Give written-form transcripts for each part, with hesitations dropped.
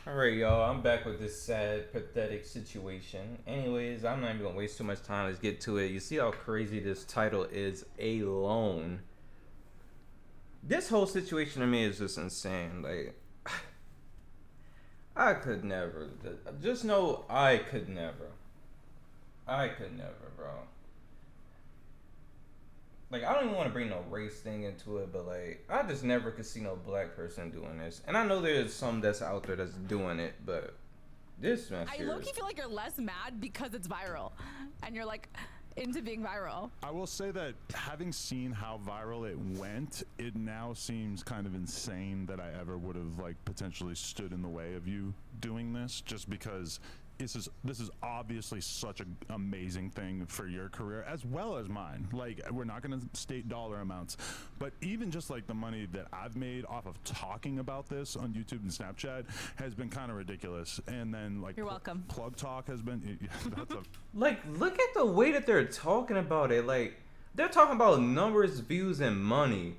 Alright, y'all, I'm back with this sad, pathetic situation. Anyways, I'm not even gonna waste too much time. Let's get to it. You see how crazy this title is? Alone. This whole situation to me is just insane. Like, I could never. Just know I could never. I could never, bro. Like, I don't even want to bring no race thing into it, but like, I just never could see no black person doing this. And I know there's some that's out there that's doing it, but this mess I here low-key feel like you're less mad because it's viral, and you're like into being viral. I will say that having seen how viral it went, it now seems kind of insane that I ever would have like potentially stood in the way of you doing this, just because this is obviously such an amazing thing for your career as well as mine. Like, we're not going to state dollar amounts, but even just like the money that I've made off of talking about this on YouTube and Snapchat has been kind of ridiculous. And then like You're welcome. Plug Talk has been that's a like, look at the way that they're talking about it. Like, they're talking about numbers, views, and money.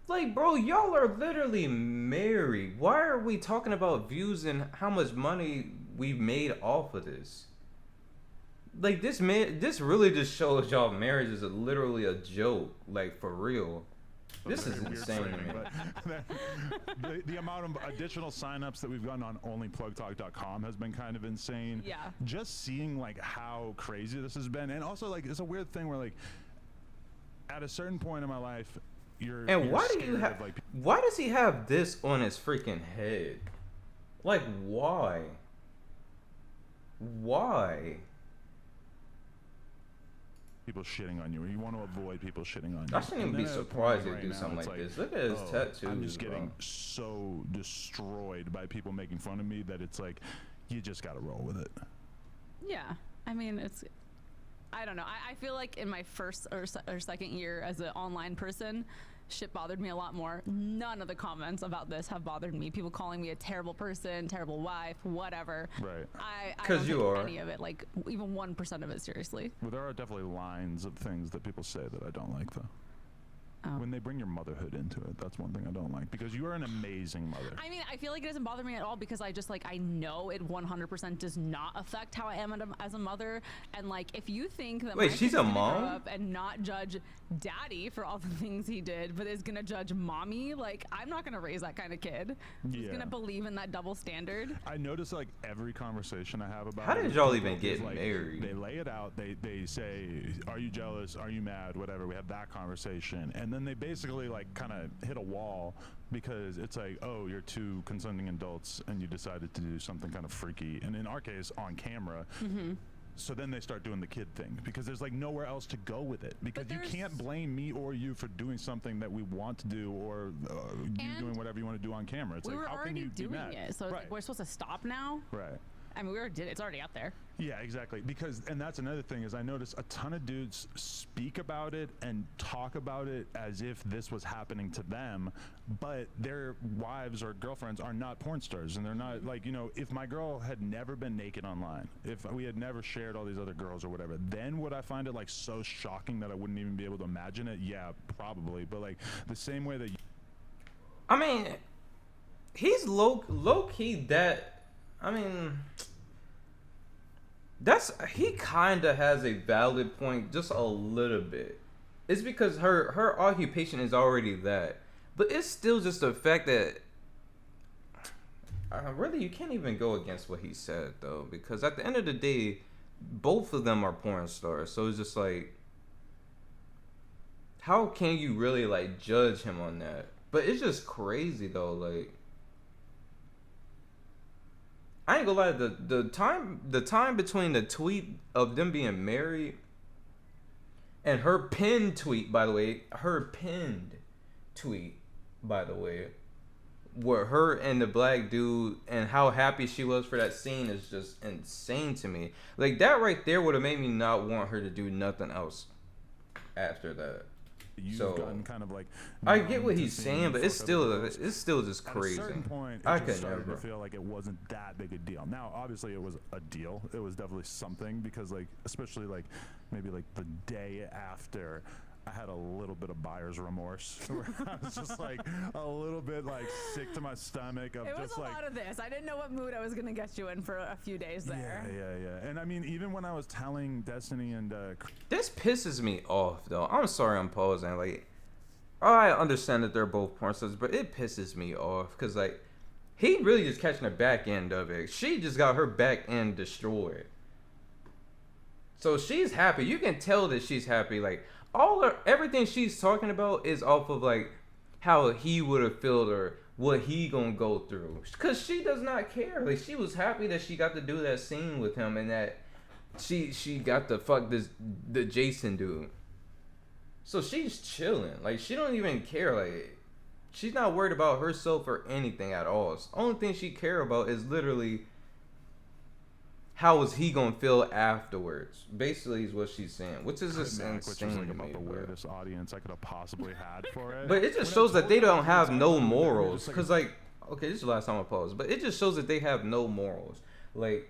Like, bro, y'all are literally married. Why are we talking about views and how much money we've made off of this? Like, this really just shows y'all marriage is literally a joke. Like, for real. This is insane to me. But the amount of additional signups that we've gotten on onlyplugtalk.com has been kind of insane. Yeah. Just seeing like how crazy this has been, and also like it's a weird thing where like at a certain point in my life, And why do you have? like, Why does he have this on his freaking head? Like, why? Why? people shitting on you, or you want to avoid people shitting on you. I shouldn't even And be then at a surprised point if they do now, something it's like this. Look at his tattoos. I'm just getting bro. so destroyed by people making fun of me that it's like you just got to roll with it. Yeah, I mean, I don't know. I feel like in my first or second year as an online person, shit bothered me a lot more. None of the comments about this have bothered me. People calling me a terrible person, terrible wife, whatever. Right. I 'Cause don't you take are. any of it, like even 1% of it seriously. Well, there are definitely lines of things that people say that I don't like, though. Oh. When they bring your motherhood into it, that's one thing I don't like, because you are an amazing mother. I mean, I feel like it doesn't bother me at all because I just like I know it 100% does not affect how I am as a mother. And like, if you think that Wait, my she's kid's a gonna mom? grow up and not judge daddy for all the things he did, but is gonna judge mommy, like I'm not gonna raise that kind of kid. Who's Yeah. gonna believe in that double standard? I notice like every conversation I have about How it did with y'all people even get is, like, married? They lay it out. They say, "Are you jealous? Are you mad? Whatever." We have that conversation, and then they basically like kind of hit a wall because it's like, "Oh, you're two consenting adults, and you decided to do something kind of freaky." And in our case, on camera. So then they start doing the kid thing because there's like nowhere else to go with it, because you can't blame me or you for doing something that we want to do, or you doing whatever you want to do on camera. It's We like, were how can already you be doing mad? it, so it's like we're supposed to stop now. Right. I mean, we already did it. It's already out there. Yeah, exactly. Because, and that's another thing, is I notice a ton of dudes speak about it and talk about it as if this was happening to them, but their wives or girlfriends are not porn stars, and they're not like, you know, if my girl had never been naked online, if we had never shared all these other girls or whatever, then would I find it like so shocking that I wouldn't even be able to imagine it? Yeah, probably. But like the same way that I mean, he's low key that. I mean, he kind of has a valid point, just a little bit. It's because her occupation is already that, but it's still just the fact that really you can't even go against what he said though, because at the end of the day, both of them are porn stars. So it's just like, how can you really like judge him on that? But it's just crazy though, like. I ain't gonna lie, the time between the tweet of them being married and her pinned tweet, by the way, where her and the black dude and how happy she was for that scene is just insane to me. Like, that right there would have made me not want her to do nothing else after that. you've So, gotten kind of like, I get what numb to he's seeing saying, but it's fuck other still girls. just At crazy. a certain point, it I just could started never. to feel like it wasn't that big a deal. Now, obviously, it was a deal. It was definitely something, because, like, especially like maybe like the day after I had a little bit of buyer's remorse. Where I was just like a little bit like sick to my stomach of It was just a like. lot of this. I didn't know what mood I was gonna get you in for a few days there. Yeah. And I mean, even when I was telling Destiny and This pisses me off, though. I'm sorry I'm pausing. Like, I understand that they're both porn stars, but it pisses me off. Because, like, he really just catching the back end of it. She just got her back end destroyed. So she's happy. You can tell that she's happy. Like, everything she's talking about is off of, like, how he would have felt or what he gonna go through. Because she does not care. Like, she was happy that she got to do that scene with him and that she got to fuck the Jason dude. So she's chilling. Like, she don't even care. Like, she's not worried about herself or anything at all. The only thing she care about is literally how is he gonna feel afterwards. Basically, is what she's saying, which is just insane which is like to about me, the bro. weirdest audience I could have possibly had for it. But it just When I shows that told they you don't was have on no them, they were morals. just like- Cause like, okay, this is the last time I pause. But it just shows that they have no morals. Like,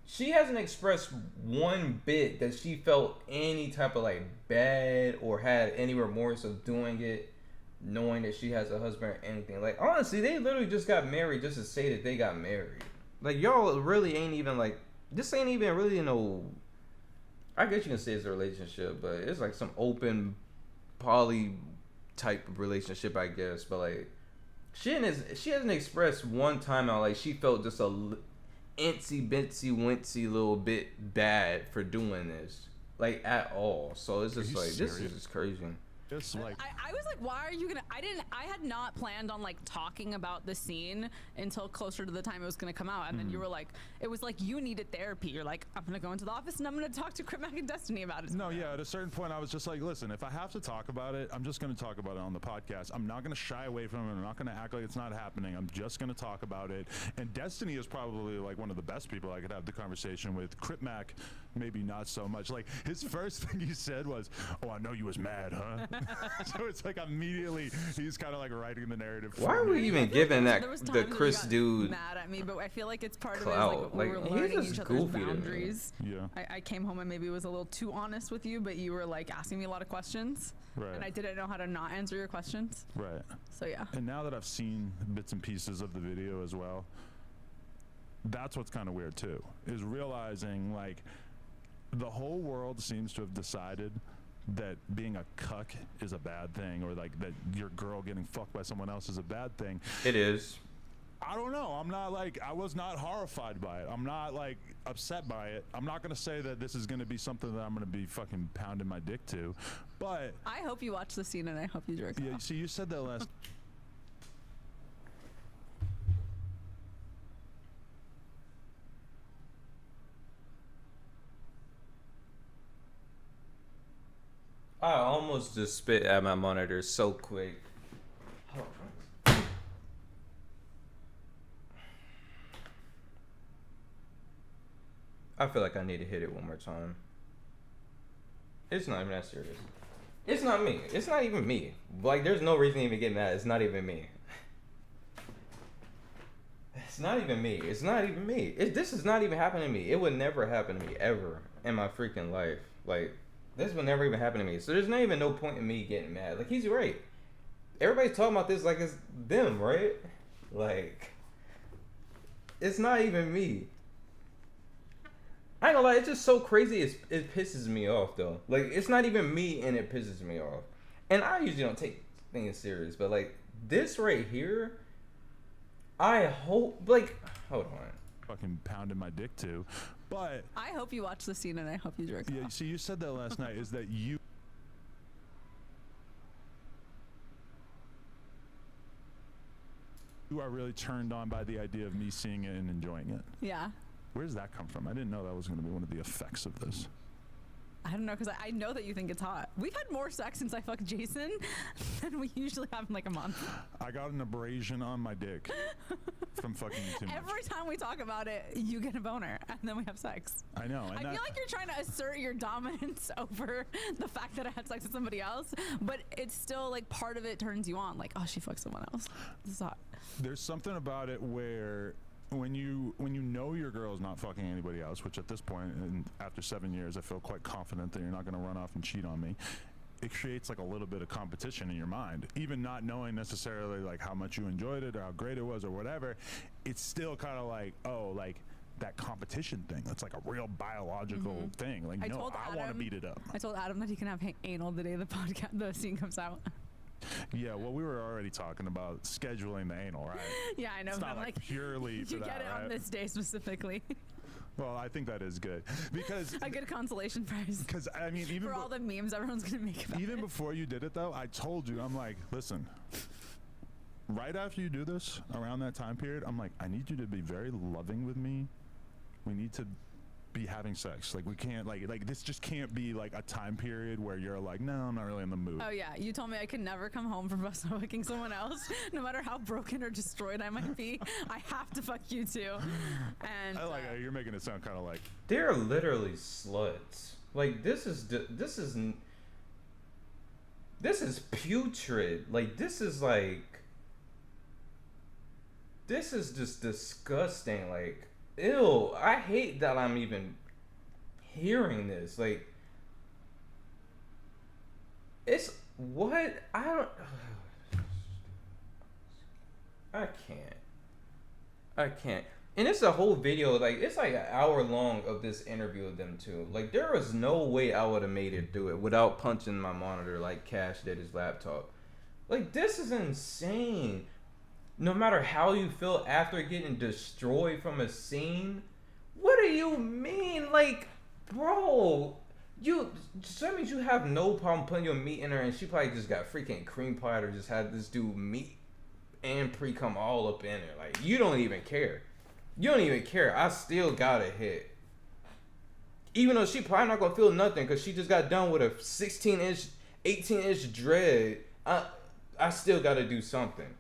she hasn't expressed one bit that she felt any type of like bad or had any remorse of doing it, knowing that she has a husband or anything. Like, honestly, they literally just got married just to say that they got married. Like, y'all really ain't even like, this ain't even really no, I guess you can say it's a relationship, but it's like some open poly type of relationship, I guess. But like, she hasn't expressed one time how like she felt just a incy bincy wincy little bit bad for doing this, like, at all. So it's just you like, this is serious? just crazy. Just like I was like, why are you gonna? I had not planned on like talking about the scene until closer to the time it was gonna come out, and then you were like, it was like you needed therapy. You're like, I'm gonna go into the office and I'm gonna talk to Mac and Destiny about it. no, yeah. At a certain point, I was just like, listen, if I have to talk about it, I'm just going to talk about it on the podcast. I'm not going to shy away from it. I'm not going to act like it's not happening. I'm just going to talk about it. And Destiny is probably like one of the best people I could have the conversation with. Mac, maybe not so much. Like, his first thing he said was, "Oh, I know you was mad, huh?" So it's like immediately he's kind of like writing the narrative. Why for are we me. even giving that There was the times when you Chris got dude? mad at me, but I feel like it's part of it. Clout. Is like we Like, were he's learning just each other's goofy to me. boundaries. Yeah. I came home and maybe was a little too honest with you, but you were like asking me a lot of questions, Right. and I didn't know how to not answer your questions. Right. So yeah. And now that I've seen bits and pieces of the video as well, that's what's kind of weird too, is realizing like the whole world seems to have decided that being a cuck is a bad thing, or like that your girl getting fucked by someone else is a bad thing. It is. I don't know. I'm not like, I was not horrified by it. I'm not like upset by it. I'm not going to say that this is going to be something that I'm going to be fucking pounding my dick to, but I hope you watch the scene and I hope you jerk yeah, off. see, you said that last. I almost just spit at my monitor so quick. Hold on. I feel like I need to hit it one more time. It's not even that serious. It's not me. It's not even me. Like, there's no reason to even get mad. It's not even me. It's not even me. It's not even me. This is not even happening to me. It would never happen to me ever in my freaking life. Like, this would never even happen to me. So there's not even no point in me getting mad. Like, he's right. Everybody's talking about this like it's them, right? Like, it's not even me. I ain't gonna lie, it's just so crazy. It pisses me off, though. Like, it's not even me, and it pisses me off. And I usually don't take things serious, but like this right here, I hope. Like, hold on. Fucking pounding my dick to, but I hope you watch the scene and I hope you jerk yeah, off. see, you said that last night. Is that you are really turned on by the idea of me seeing it and enjoying it? Yeah. Where does that come from? I didn't know that was going to be one of the effects of this. I don't know, because I know that you think it's hot. We've had more sex since I fucked Jason than we usually have in like a month. I got an abrasion on my dick from fucking you too much. Every time we talk about it, you get a boner, and then we have sex. I know. And I feel like you're trying to assert your dominance over the fact that I had sex with somebody else, but it's still like part of it turns you on. Like, oh, she fucked someone else. This is hot. there's something about it where when you know your girl's not fucking anybody else, which at this point and after 7 years I feel quite confident that you're not going to run off and cheat on me, it creates like a little bit of competition in your mind, even not knowing necessarily like how much you enjoyed it or how great it was or whatever. It's still kind of like, oh, like that competition thing. That's like a real biological thing. Like, no, I want to beat it up. I told Adam that he can have anal the day the scene comes out. Yeah, well, we were already talking about scheduling the anal, right? Yeah, I know. It's but not I'm like purely for you that, get it right? on this day specifically. Well, I think that is good because A good consolation prize. Because I mean, even for all the memes everyone's gonna make about even it. before you did it, though, I told you, I'm like, listen. Right after you do this, around that time period, I'm like, I need you to be very loving with me. We need to be having sex. Like, we can't, like this just can't be like a time period where you're like, no, I'm not really in the mood. Oh yeah, you told me I could never come home from fucking someone else, no matter how broken or destroyed I might be. I have to fuck you too. And I like how you're making it sound kind of like they're literally sluts. Like this is putrid. Like this is just disgusting. Like, ew, I hate that I'm even hearing this. Like, it's what? I can't. And it's a whole video, like, it's like an hour long of this interview of them two. Like, there was no way I would have made it through it without punching my monitor like Cash did his laptop. Like, this is insane. No matter how you feel after getting destroyed from a scene, what do you mean? Like, bro, that means you have no problem putting your meat in her, and she probably just got freaking cream pie or just had this dude meat and pre-cum all up in her. Like, you don't even care. I still got a hit. Even though she probably not gonna feel nothing because she just got done with a 16-inch, 18-inch dread, I still gotta do something.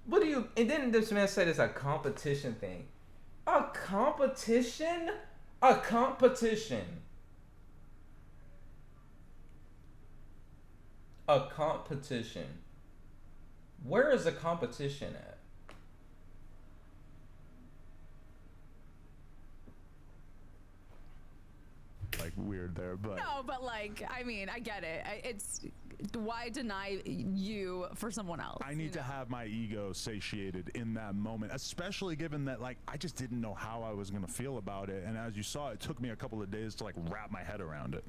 What do you? And then this man said it's a competition thing. A competition? A competition. A competition. Where is the competition at? like weird there, but No, but like, I mean, I get it. It's why deny you for someone else? I need to have my ego satiated in that moment, especially given that like I just didn't know how I was gonna feel about it, and as you saw, it took me a couple of days to like wrap my head around it.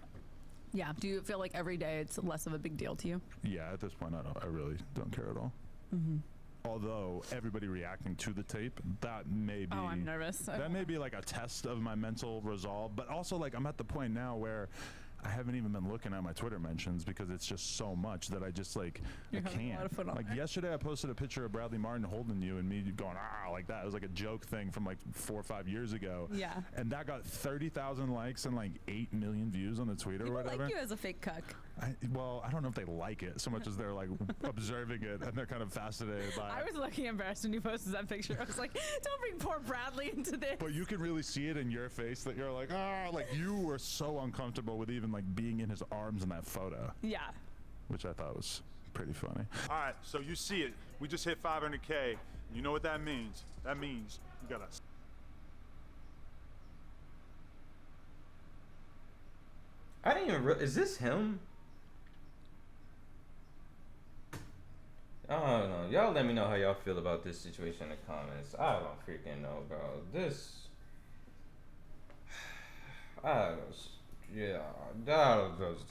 Yeah. Do you feel like every day it's less of a big deal to you? Yeah, at this point, I really don't care at all. Mm-hmm. Although everybody reacting to the tape, that may be. Oh, I'm nervous. That may be like a test of my mental resolve, but also like I'm at the point now where I haven't even been looking at my Twitter mentions because it's just so much that I just like You're I having a lot of can't. fun on Like there. yesterday, I posted a picture of Bradley Martin holding you and me going like that. It was like a joke thing from like 4 or 5 years ago. Yeah. And that got 30,000 likes and like 8 million views on the tweet or People whatever. like you as a fake cuck. Well, I don't know if they like it so much as they're like observing it and they're kind of fascinated by I it. was looking embarrassed when you posted that picture. I was like, don't bring poor Bradley into this. But you can really see it in your face that you're like, like you were so uncomfortable with even like being in his arms in that photo, Yeah. which I thought was pretty funny. All right, so you see it. We just hit 500K. You know what that means? That means you gotta. I didn't even is this him? I don't know. Y'all let me know how y'all feel about this situation in the comments. I don't freaking know, bro. This... Yeah. That was